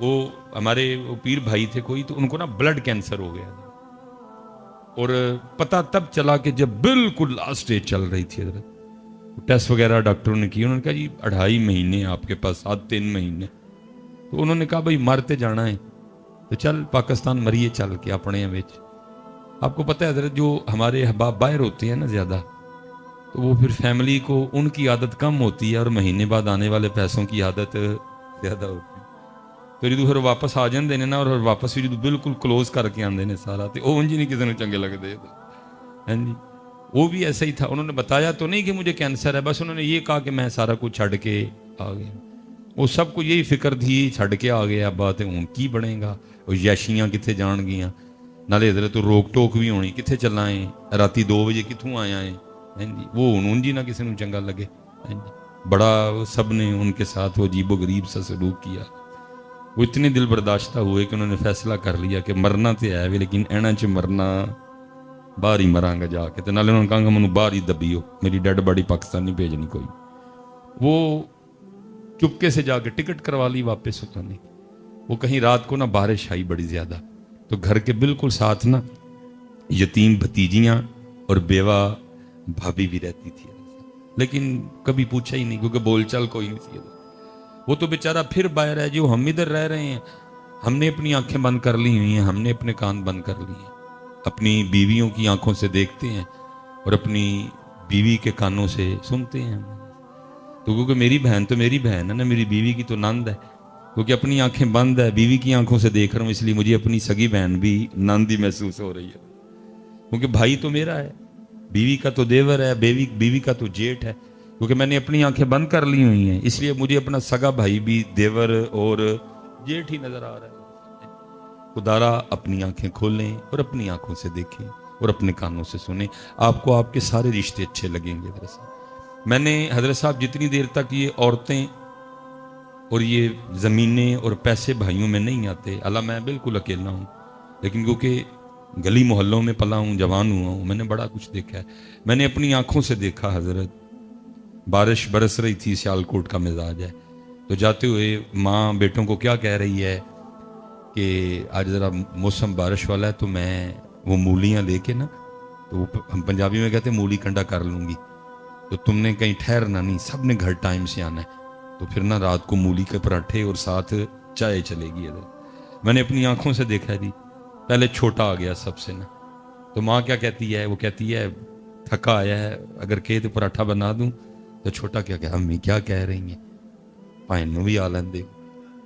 وہ ہمارے وہ پیر بھائی تھے کوئی، تو ان کو نا بلڈ کینسر ہو گیا، اور پتہ تب چلا کہ جب بالکل لاسٹ اسٹیج چل رہی تھی حضرت، ٹیسٹ وغیرہ ڈاکٹروں نے کی، انہوں نے کہا جی 2.5 مہینے آپ کے پاس، 3 مہینے. تو انہوں نے کہا بھائی مرتے جانا ہے تو چل پاکستان مریے چل کے اپنے وچ. آپ کو پتہ ہے حضرت جو ہمارے احباب باہر ہوتے ہیں نا زیادہ، تو وہ پھر فیملی کو ان کی عادت کم ہوتی ہے اور مہینے بعد آنے والے پیسوں کی عادت زیادہ ہوتی ہے. تو جدو پھر واپس آ جاندے نے نا، اور واپس بھی جدو بالکل کلوز کر کے آندے نے سارا، تو وہ انج نہیں کسی نے چنگے لگتے. ہاں جی، وہ بھی ایسا ہی تھا. انہوں نے بتایا تو نہیں کہ مجھے کینسر ہے، بس انہوں نے یہ کہا کہ میں سارا کچھ چھڑ کے آ گیا. وہ سب کو یہی فکر تھی چھڑ کے آ گیا، بات ہوں کی بنے گا، وہ یاشیاں کتنے جان گیاں، نالے حضرت روک ٹوک بھی ہونی، کتنے چلائیں راتی 2 بجے کتوں آیا ہے. ہاں جی، وہ ہوں جی نہ کسی نے چنگا لگے. ہاں جی، بڑا سب نے ان کے ساتھ وہ عجیب و غریب سا سلوک کیا. وہ اتنے دل برداشتہ ہوئے کہ انہوں نے فیصلہ کر لیا کہ مرنا تو ہے بھی، لیکن اینا چ مرنا باہر ہی مراں گا جا کے. نالے انہوں نے کہا کہ مجھے باہر ہی دبیو، میری ڈیڈ باڈی پاکستان نہیں بھیجنی کوئی. وہ چپکے سے جا کے ٹکٹ کروا لی واپس اتنے. وہ کہیں رات کو نا بارش آئی بڑی زیادہ، تو گھر کے بالکل ساتھ نا یتیم بھتیجیاں اور بیوہ بھابھی بھی رہتی تھی، لیکن کبھی پوچھا ہی نہیں کیونکہ بول چال کوئی نہیں تھی. وہ تو بیچارہ پھر باہر ہے جو ہم ادھر رہ رہے ہیں. ہم نے اپنی آنکھیں بند کر لی ہوئی ہیں، ہم نے اپنے کان بند کر لیے ہیں، اپنی بیویوں کی آنکھوں سے دیکھتے ہیں اور اپنی بیوی کے کانوں سے سنتے ہیں. تو کیونکہ میری بہن تو میری بہن ہے نا، میری بیوی کی تو نند ہے. کیونکہ اپنی آنکھیں بند ہے، بیوی کی آنکھوں سے دیکھ رہا ہوں، اس لیے مجھے اپنی سگی بہن بھی نند ہی محسوس ہو رہی ہے. کیونکہ بھائی تو میرا ہے، بیوی کا تو دیور ہے، بیوی کا تو جیٹ ہے. کیونکہ میں نے اپنی آنکھیں بند کر لی ہوئی ہیں، اس لیے مجھے اپنا سگا بھائی بھی دیور اور جیٹ ہی نظر آ رہا ہے. خدارا اپنی آنکھیں کھولیں اور اپنی آنکھوں سے دیکھیں اور اپنے کانوں سے سنیں، آپ کو آپ کے سارے رشتے اچھے لگیں گے. حضرت صاحب، میں نے حضرت صاحب جتنی دیر تک یہ عورتیں اور یہ زمینیں اور پیسے بھائیوں میں نہیں آتے، اللہ میں بالکل اکیلا ہوں، لیکن کیونکہ گلی محلوں میں پلا ہوں، جوان ہوا ہوں، میں نے بڑا کچھ دیکھا ہے. میں نے اپنی آنکھوں سے دیکھا حضرت، بارش برس رہی تھی، سیالکوٹ کا مزاج ہے، تو جاتے ہوئے ماں بیٹوں کو کیا کہہ رہی ہے کہ آج ذرا موسم بارش والا ہے، تو میں وہ مولیاں لے کے نا، تو ہم پنجابی میں کہتے ہیں مولی کنڈا کر لوں گی، تو تم نے کہیں ٹھہرنا نہیں، سب نے گھر ٹائم سے آنا ہے. تو پھر نا رات کو مولی کے پراٹھے اور ساتھ چائے چلے گی. میں نے اپنی آنکھوں سے دیکھا جی. پہلے چھوٹا آ گیا سب سے نا، تو ماں کیا کہتی ہے، وہ کہتی ہے تھکا آیا ہے، اگر کہے تو پراٹھا بنا دوں، تو چھوٹا کیا کہ امی کیا کہہ رہی ہیں، پائن بھی آ لیندے.